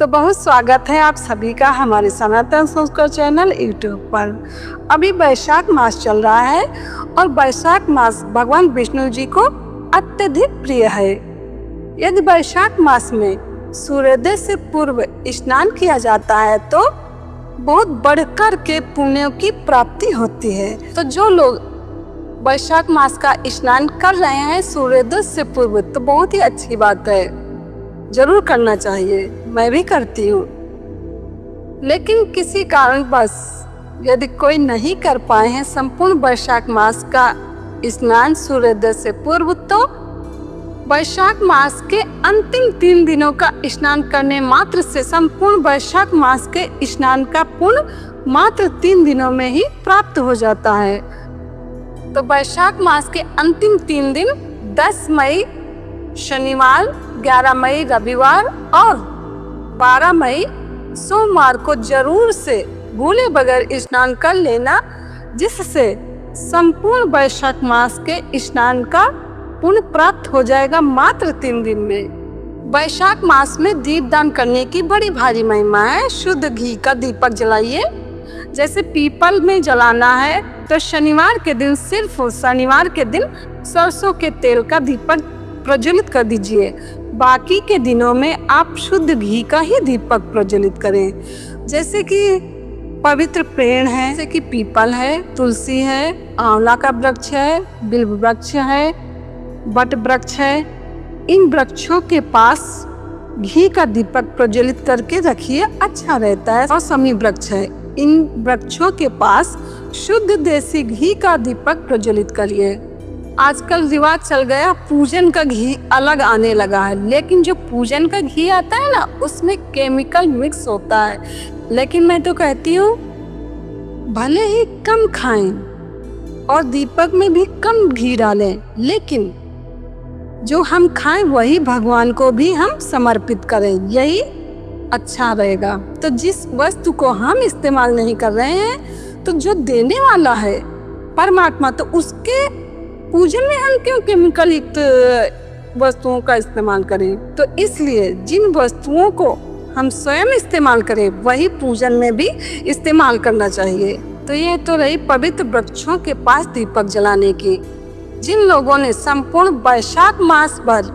तो बहुत स्वागत है आप सभी का हमारे सनातन संस्कार चैनल यूट्यूब पर। अभी वैशाख मास चल रहा है और वैशाख मास भगवान विष्णु जी को अत्यधिक प्रिय है। यदि वैशाख मास में सूर्योदय से पूर्व स्नान किया जाता है तो बहुत बढ़कर के पुण्यों की प्राप्ति होती है। तो जो लोग वैशाख मास का स्नान कर रहे हैं सूर्योदय से पूर्व तो बहुत ही अच्छी बात है, जरूर करना चाहिए। मैं भी करती हूँ, लेकिन किसी कारणवश यदि कोई नहीं कर पाए हैं संपूर्ण वैशाख मास का स्नान सूर्योदय से पूर्व, तो वैशाख मास के अंतिम 3 दिनों का स्नान करने मात्र से संपूर्ण वैशाख मास के स्नान का पुण्य मात्र 3 दिनों में ही प्राप्त हो जाता है। तो वैशाख मास के अंतिम 3 दिन 10 मई शनिवार, 11 मई रविवार और 12 मई सोमवार को जरूर से भूले बगैर स्नान कर लेना, जिससे संपूर्ण वैशाख मास के स्नान का पुण्य प्राप्त हो जाएगा मात्र 3 दिन में। वैशाख मास में दीपदान करने की बड़ी भारी महिमा है। शुद्ध घी का दीपक जलाइए। जैसे पीपल में जलाना है तो शनिवार के दिन, सिर्फ शनिवार के दिन सरसों के तेल का दीपक प्रज्वलित कर दीजिए। बाकी के दिनों में आप शुद्ध घी का ही दीपक प्रज्वलित करें। जैसे कि पवित्र पेड़ है, जैसे कि पीपल है, तुलसी है, आंवला का वृक्ष है, बिल्व वृक्ष है, बट वृक्ष है। इन वृक्षों के पास घी का दीपक प्रज्वलित करके रखिए, अच्छा रहता है। और समी वृक्ष है, इन वृक्षों के पास शुद्ध देसी घी का दीपक प्रज्वलित करिए। आजकल रिवाज चल गया, पूजन का घी अलग आने लगा है, लेकिन जो पूजन का घी आता है ना, उसमें केमिकल मिक्स होता है। लेकिन मैं तो कहती हूँ भले ही कम खाएं और दीपक में भी कम घी डालें, लेकिन जो हम खाएं वही भगवान को भी हम समर्पित करें, यही अच्छा रहेगा। तो जिस वस्तु को हम इस्तेमाल नहीं कर रहे हैं, तो जो देने वाला है परमात्मा, तो उसके पूजन में हम क्यों केमिकल युक्त वस्तुओं का इस्तेमाल करें। तो इसलिए जिन वस्तुओं को हम स्वयं इस्तेमाल करें वही पूजन में भी इस्तेमाल करना चाहिए। तो ये तो रही पवित्र वृक्षों के पास दीपक जलाने की। जिन लोगों ने संपूर्ण वैशाख मास भर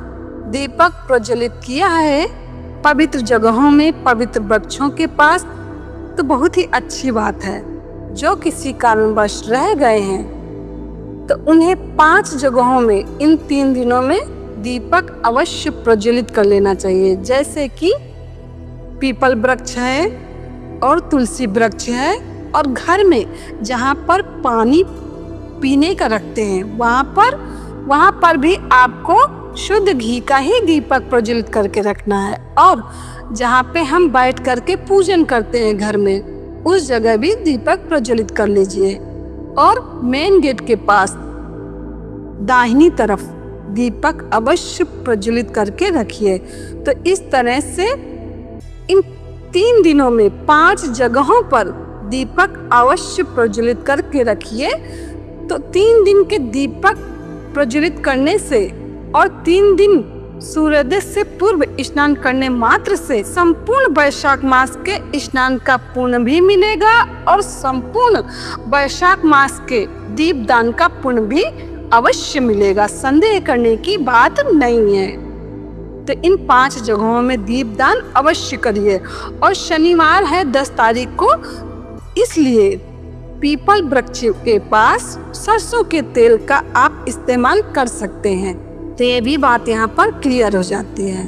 दीपक प्रज्वलित किया है पवित्र जगहों में, पवित्र वृक्षों के पास, तो बहुत ही अच्छी बात है। जो किसी कारणवश रह गए हैं तो उन्हें 5 जगहों में इन 3 दिनों में दीपक अवश्य प्रज्वलित कर लेना चाहिए। जैसे कि पीपल वृक्ष है और तुलसी वृक्ष है, और घर में जहाँ पर पानी पीने का रखते हैं वहाँ पर भी आपको शुद्ध घी का ही दीपक प्रज्वलित करके रखना है। और जहाँ पे हम बैठ करके पूजन करते हैं घर में, उस जगह भी दीपक प्रज्वलित कर लीजिए। और मेन गेट के पास दाहिनी तरफ दीपक अवश्य प्रज्वलित करके रखिए। तो इस तरह से इन 3 दिनों में 5 जगहों पर दीपक अवश्य प्रज्वलित करके रखिए। तो 3 दिन के दीपक प्रज्वलित करने से और 3 दिन सूर्योदय से पूर्व स्नान करने मात्र से संपूर्ण वैशाख मास के स्नान का पुण्य भी मिलेगा और संपूर्ण वैशाख मास के दीपदान का पुण्य भी अवश्य मिलेगा। संदेह करने की बात नहीं है। तो इन 5 जगहों में दीपदान अवश्य करिए। और शनिवार है 10 तारीख को, इसलिए पीपल वृक्ष के पास सरसों के तेल का आप इस्तेमाल कर सकते हैं। तो ये भी बात यहाँ पर क्लियर हो जाती है।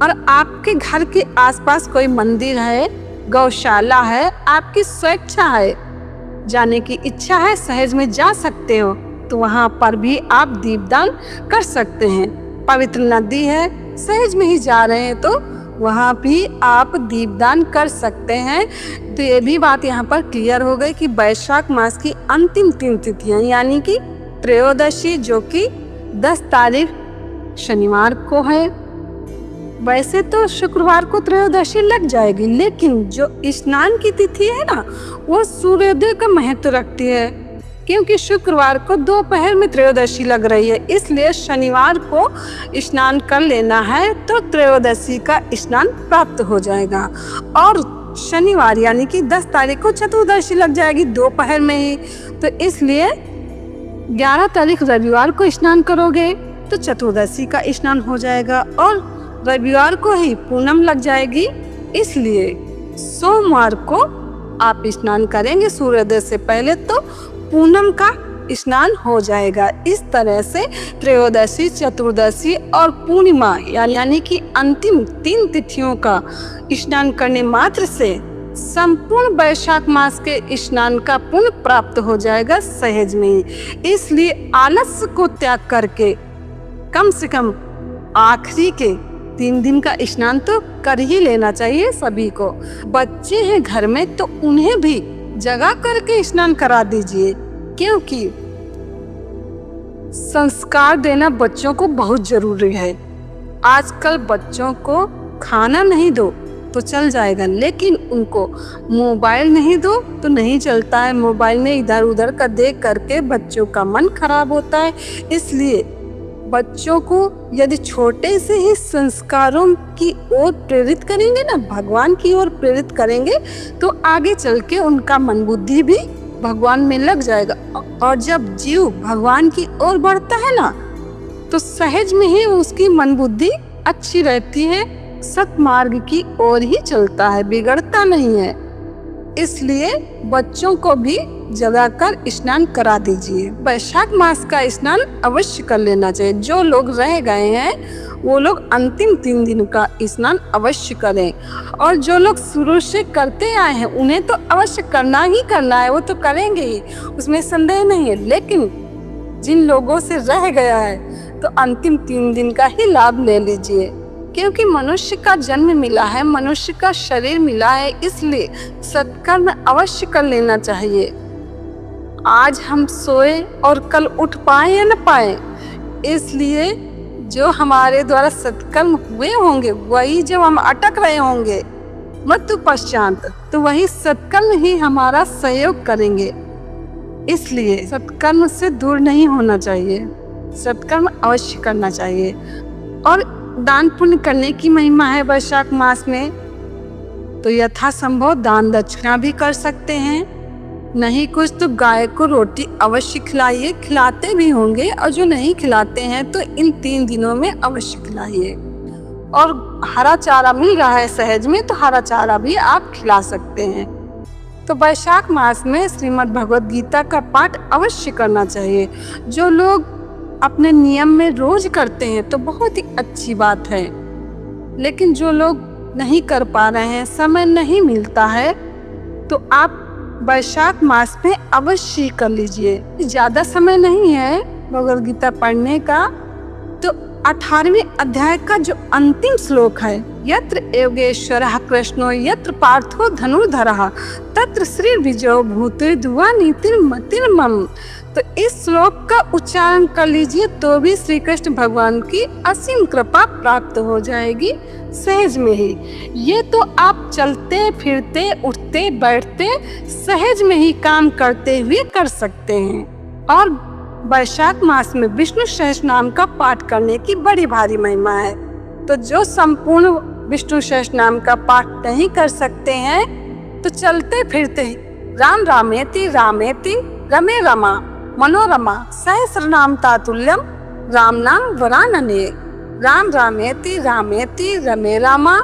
और आपके घर के आसपास कोई मंदिर है, गौशाला है, आपकी स्वेच्छा है, जाने की इच्छा है, सहज में जा सकते हो, तो वहाँ पर भी आप दीपदान कर सकते हैं। पवित्र नदी है, सहज में ही जा रहे हैं तो वहाँ भी आप दीपदान कर सकते हैं। तो ये भी बात यहाँ पर क्लियर हो गई कि वैशाख मास की अंतिम 3 तिथियाँ, यानी कि त्रयोदशी जो कि 10 तारीख शनिवार को है। वैसे तो शुक्रवार को त्रयोदशी लग जाएगी, लेकिन जो स्नान की तिथि है ना, वो सूर्योदय का महत्व रखती है। क्योंकि शुक्रवार को दोपहर में त्रयोदशी लग रही है, इसलिए शनिवार को स्नान कर लेना है तो त्रयोदशी का स्नान प्राप्त हो जाएगा। और शनिवार यानी कि 10 तारीख को चतुर्दशी लग जाएगी दोपहर में ही, तो इसलिए 11 तारीख रविवार को स्नान करोगे तो चतुर्दशी का स्नान हो जाएगा और रविवार को ही पूनम लग जाएगी, इसलिए सोमवार को आप स्नान करेंगे सूर्योदय से पहले तो पूनम का स्नान हो जाएगा। इस तरह से त्रयोदशी, चतुर्दशी और पूर्णिमा यानी कि अंतिम 3 तिथियों का स्नान करने मात्र से संपूर्ण वैशाख मास के स्नान का पुण्य प्राप्त हो जाएगा सहज में ही। इसलिए आलस्य को त्याग करके कम से कम आखिरी के 3 दिन का स्नान तो कर ही लेना चाहिए सभी को। बच्चे हैं घर में तो उन्हें भी जगा करके स्नान करा दीजिए, क्योंकि संस्कार देना बच्चों को बहुत जरूरी है। आजकल बच्चों को खाना नहीं दो तो चल जाएगा, लेकिन उनको मोबाइल नहीं दो तो नहीं चलता है। मोबाइल में इधर उधर का देख करके बच्चों का मन खराब होता है। इसलिए बच्चों को यदि छोटे से ही संस्कारों की ओर प्रेरित करेंगे ना, भगवान की ओर प्रेरित करेंगे, तो आगे चल के उनका मन बुद्धि भी भगवान में लग जाएगा। और जब जीव भगवान की ओर बढ़ता है ना, तो सहज में ही उसकी मन बुद्धि अच्छी रहती है, सत्मार्ग की ओर ही चलता है, बिगड़ता नहीं है। इसलिए बच्चों को भी जगाकर स्नान करा दीजिए। वैशाख मास का स्नान अवश्य कर लेना चाहिए। जो लोग रह गए हैं वो लोग अंतिम 3 दिन का स्नान अवश्य करें, और जो लोग शुरू से करते आए हैं उन्हें तो अवश्य करना ही करना है, वो तो करेंगे ही, उसमें संदेह नहीं है। लेकिन जिन लोगों से रह गया है तो अंतिम 3 दिन का ही लाभ ले लीजिए, क्योंकि मनुष्य का जन्म मिला है, मनुष्य का शरीर मिला है, इसलिए सत्कर्म अवश्य कर लेना चाहिए। आज हम सोए और कल उठ पाए या न पाए, इसलिए जो हमारे द्वारा सत्कर्म हुए होंगे वही जब हम अटक रहे होंगे मृत्यु पश्चात, तो वही सत्कर्म ही हमारा सहयोग करेंगे। इसलिए सत्कर्म से दूर नहीं होना चाहिए, सत्कर्म अवश्य करना चाहिए। और दान पुण्य करने की महिमा है वैशाख मास में, तो यथासंभव दान दक्षिणा भी कर सकते हैं। नहीं कुछ तो गाय को रोटी अवश्य खिलाइए, खिलाते भी होंगे, और जो नहीं खिलाते हैं तो इन 3 दिनों में अवश्य खिलाइए। और हरा चारा मिल रहा है सहज में, तो हरा चारा भी आप खिला सकते हैं। तो वैशाख मास में श्रीमद् भगवद गीता का पाठ अवश्य करना चाहिए। जो लोग अपने नियम में रोज करते हैं तो बहुत ही अच्छी बात है, लेकिन जो लोग नहीं कर पा रहे हैं, समय नहीं मिलता है, तो आप वैशाख मास में अवश्य कर लीजिए। ज़्यादा समय नहीं है भगवद गीता पढ़ने का, तो 18वें अध्याय का जो अंतिम श्लोक है, यत्र योगेश्वरः कृष्णो यत्र पार्थो धनुर्धरः तत्र श्री विजयो भूते धुआ नीतिर्मतिर्मम, तो इस श्लोक का उच्चारण कर लीजिए तो भी श्री कृष्ण भगवान की असीम कृपा प्राप्त हो जाएगी सहज में ही। ये तो आप चलते फिरते उठते बैठते सहज में ही काम करते हुए कर सकते हैं। और वैशाख मास में विष्णु सहस्त्र नाम का पाठ करने की बड़ी भारी महिमा है। तो जो संपूर्ण विष्णु सहस्त्र नाम का पाठ नहीं कर सकते हैं तो चलते फिरते राम रामेति रामेति रमे रमा मनोरमा सहस्र नाम तातुल्यम राम नाम वरानने, राम रामेति रामेति रमे रामा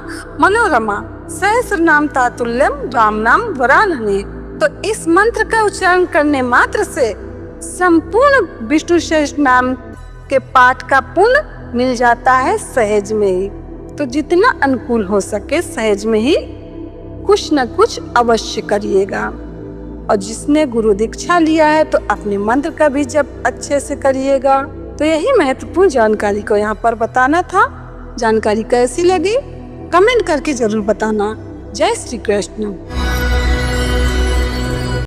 मनोरमा सहस्र नाम तातुल्यम राम नाम वरानने। तो इस मंत्र का उच्चारण करने मात्र से संपूर्ण विष्णु सहस्त्र नाम के पाठ का पुण्य मिल जाता है सहज में ही। तो जितना अनुकूल हो सके सहज में ही कुछ न कुछ अवश्य करिएगा। और जिसने गुरु दीक्षा लिया है तो अपने मंत्र का भी जप अच्छे से करिएगा। तो यही महत्वपूर्ण जानकारी को यहाँ पर बताना था। जानकारी कैसी लगी कमेंट करके जरूर बताना। जय श्री कृष्ण।